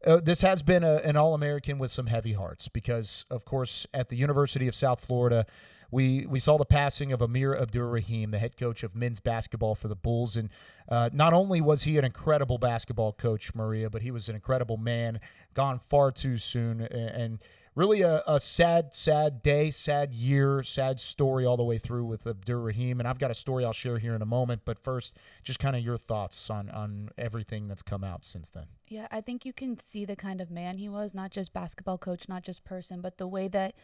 This has been an All-American with some heavy hearts because, of course, at the University of South Florida, we saw the passing of Amir Abdur-Rahim, the head coach of men's basketball for the Bulls. And not only was he an incredible basketball coach, Maria, but he was an incredible man, gone far too soon. And really a sad, sad day, sad year, sad story all the way through with Abdur-Rahim. And I've got a story I'll share here in a moment. But first, just kind of your thoughts on everything that's come out since then. Yeah, I think you can see the kind of man he was, not just basketball coach, not just person, but the way that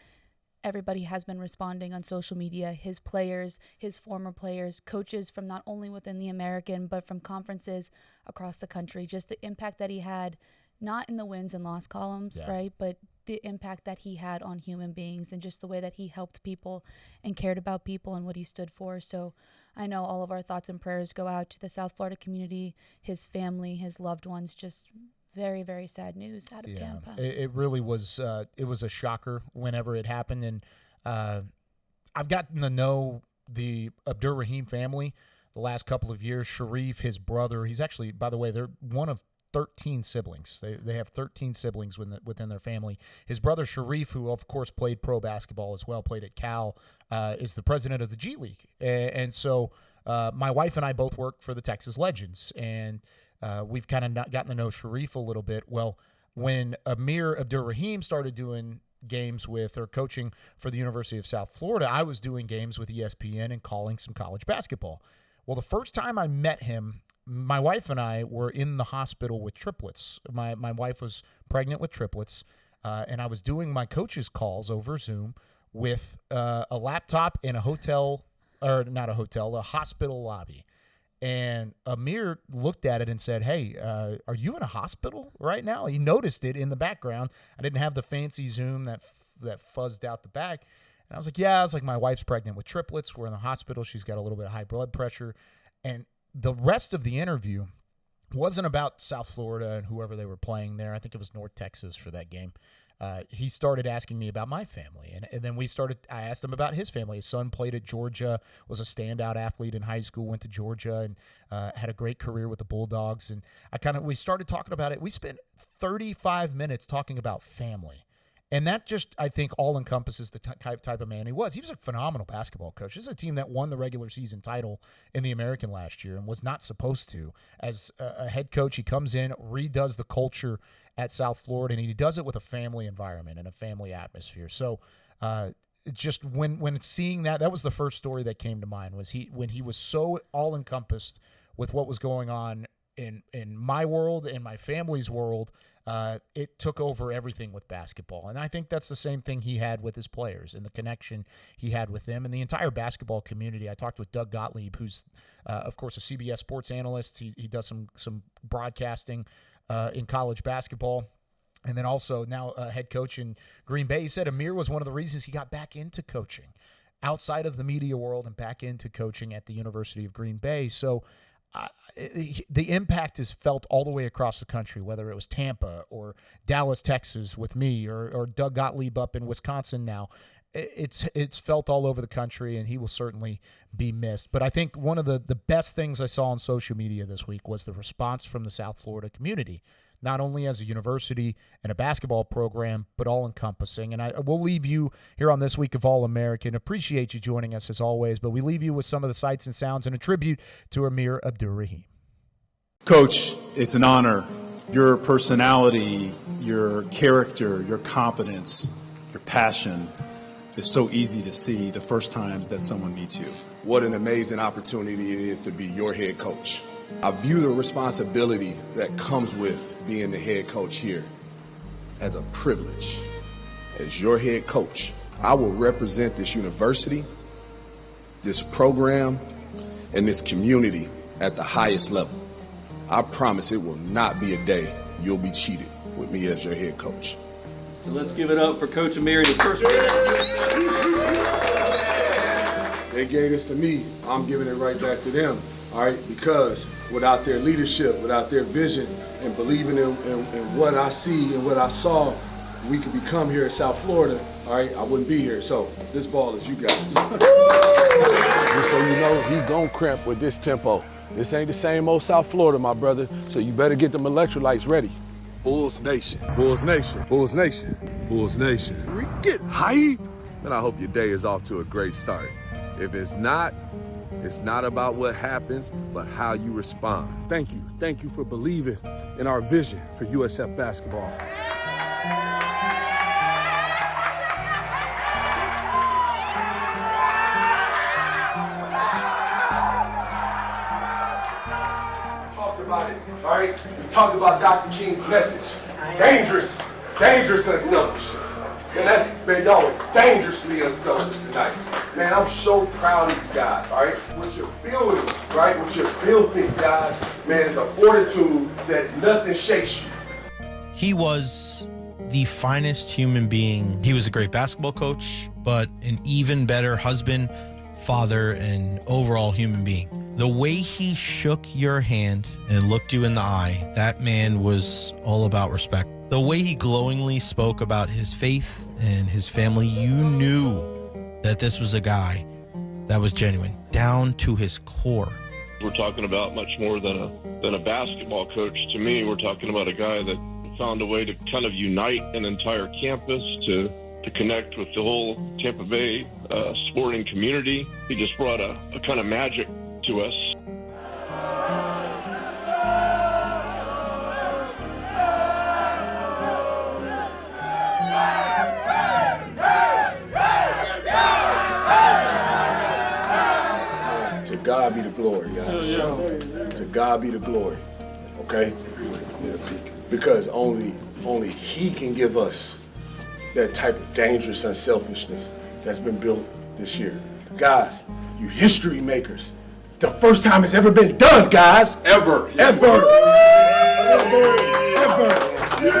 everybody has been responding on social media, his players, his former players, coaches from not only within the American, but from conferences across the country, just the impact that he had, not in the wins and loss columns, right, but the impact that he had on human beings and just the way that he helped people and cared about people and what he stood for. So I know all of our thoughts and prayers go out to the South Florida community, his family, his loved ones. Just very, very sad news out of Tampa. It really was. It was a shocker whenever it happened, and I've gotten to know the Abdur-Rahim family the last couple of years. Sharif, his brother, he's actually, by the way, they're one of 13 siblings. They have 13 siblings within their family. His brother Sharif, who of course played pro basketball as well, played at Cal, is the president of the G League, and so my wife and I both work for the Texas Legends, and we've kind of gotten to know Sharif a little bit. Well, when Amir Abdur-Rahim started doing games with or coaching for the University of South Florida, I was doing games with ESPN and calling some college basketball. Well, the first time I met him, my wife and I were in the hospital with triplets. My wife was pregnant with triplets, and I was doing my coach's calls over Zoom with a laptop in a hotel, or not a hotel, a hospital lobby. And Amir looked at it and said, "Hey, are you in a hospital right now?" He noticed it in the background. I didn't have the fancy Zoom that fuzzed out the back. And I was like, "Yeah." I was like, "My wife's pregnant with triplets. We're in the hospital. She's got a little bit of high blood pressure." And the rest of the interview wasn't about South Florida and whoever they were playing there. I think it was North Texas for that game. He started asking me about my family, and then I asked him about his family. His son played at Georgia, was a standout athlete in high school, went to Georgia, and had a great career with the Bulldogs. And we started talking about it. We spent 35 minutes talking about family. And that just, I think, all encompasses the type of man he was. He was a phenomenal basketball coach. This is a team that won the regular season title in the American last year and was not supposed to. As a head coach, he comes in, redoes the culture at South Florida, and he does it with a family environment and a family atmosphere. So just when seeing that was the first story that came to mind, was when he was so all-encompassed with what was going on in my world, in my family's world. It took over everything with basketball. And I think that's the same thing he had with his players and the connection he had with them and the entire basketball community. I talked with Doug Gottlieb, who's, of course, a CBS sports analyst. He does some broadcasting in college basketball. And then also now a head coach in Green Bay. He said Amir was one of the reasons he got back into coaching outside of the media world and back into coaching at the University of Green Bay. So the impact is felt all the way across the country, whether it was Tampa or Dallas, Texas with me, or Doug Gottlieb up in Wisconsin now. It's felt all over the country, and he will certainly be missed. But I think one of the best things I saw on social media this week was the response from the South Florida community, not only as a university and a basketball program, but all-encompassing. And I will leave you here on This Week of All-American. Appreciate you joining us as always, but we leave you with some of the sights and sounds and a tribute to Amir Abdur-Rahim. Coach, it's an honor. Your personality, your character, your competence, your passion is so easy to see the first time that someone meets you. What an amazing opportunity it is to be your head coach. I view the responsibility that comes with being the head coach here as a privilege. As your head coach, I will represent this university, this program, and this community at the highest level. I promise it will not be a day you'll be cheated with me as your head coach. So let's give it up for Coach Amir and his first win. They gave this to me, I'm giving it right back to them. All right, because without their leadership, without their vision, and believing in what I see and what I saw we could become here in South Florida, all right, I wouldn't be here. So this ball is you guys. Just so you know, he gon' cramp with this tempo. This ain't the same old South Florida, my brother, so you better get them electrolytes ready. Bulls Nation. Bulls Nation. Bulls Nation. Bulls Nation. We get hype. And I hope your day is off to a great start. If it's not about what happens, but how you respond. Thank you. Thank you for believing in our vision for USF basketball. Talked about it, all right? We talked about Dr. King's message. Dangerous unselfishness. And that's, man, y'all are dangerously unselfish tonight. Man, I'm so proud of you guys, all right? What you're building, right? What you're building, guys, man, is a fortitude that nothing shakes you. He was the finest human being. He was a great basketball coach, but an even better husband, father, and overall human being. The way he shook your hand and looked you in the eye, that man was all about respect. The way he glowingly spoke about his faith and his family, you knew that this was a guy that was genuine, down to his core. We're talking about much more than a basketball coach. To me, we're talking about a guy that found a way to kind of unite an entire campus, to connect with the whole Tampa Bay sporting community. He just brought a kind of magic to us. To God be the glory, guys. To God be the glory, okay? Because only He can give us that type of dangerous unselfishness that's been built this year. Guys, you history makers. The first time it's ever been done, guys. Ever.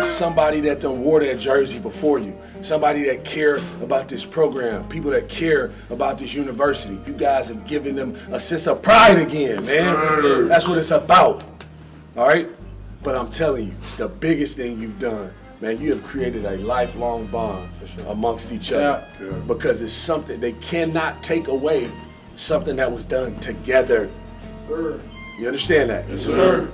Somebody that done wore that jersey before you. Somebody that cared about this program. People that care about this university. You guys have given them a sense of pride again, man. That's what it's about, all right? But I'm telling you, the biggest thing you've done, man, you have created a lifelong bond amongst each other. Yeah. Because it's something, they cannot take away something that was done together. Sir. You understand that? Yes, sir.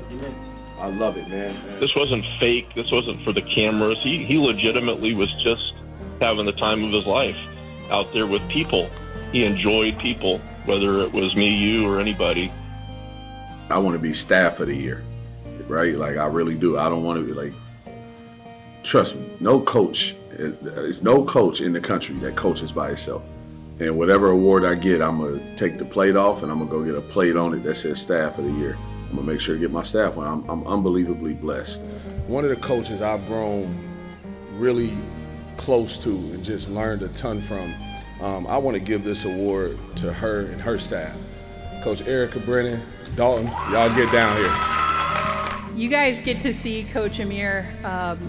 I love it, man. This wasn't fake. This wasn't for the cameras. He legitimately was just having the time of his life out there with people. He enjoyed people, whether it was me, you, or anybody. I want to be staff of the year, right? Like, I really do. I don't want to be like, trust me, no coach, there's no coach in the country that coaches by himself. And whatever award I get, I'm going to take the plate off and I'm going to go get a plate on it that says staff of the year. I'm going to make sure to get my staff one. I'm unbelievably blessed. One of the coaches I've grown really close to and just learned a ton from, I want to give this award to her and her staff. Coach Erica Brennan, Dalton, y'all get down here. You guys get to see Coach Amir.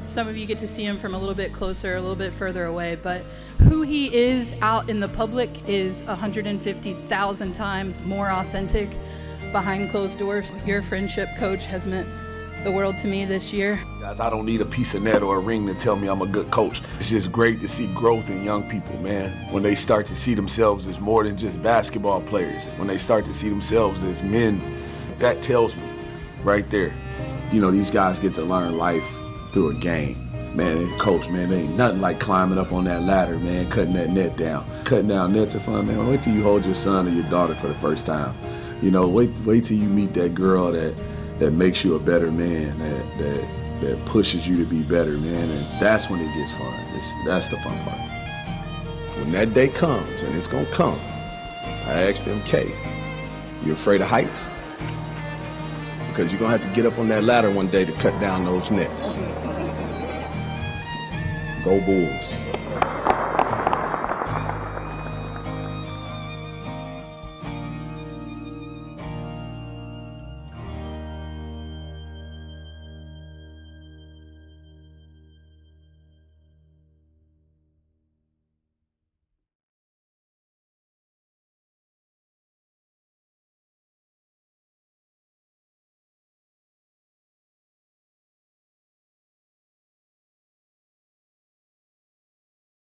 Some of you get to see him from a little bit closer, a little bit further away, but who he is out in the public is 150,000 times more authentic behind closed doors. Your friendship, Coach, has meant the world to me this year. Guys, I don't need a piece of net or a ring to tell me I'm a good coach. It's just great to see growth in young people, man. When they start to see themselves as more than just basketball players, when they start to see themselves as men, that tells me right there. You know, these guys get to learn life through a game. Man, coach, man, there ain't nothing like climbing up on that ladder, man, cutting that net down. Cutting down nets are fun, man. Wait till you hold your son or your daughter for the first time. You know, wait till you meet that girl that makes you a better man, that pushes you to be better, man, and that's when it gets fun. That's the fun part. When that day comes, and it's gonna come, I asked them, Kay, you afraid of heights? Because you're gonna have to get up on that ladder one day to cut down those nets. Go Bulls.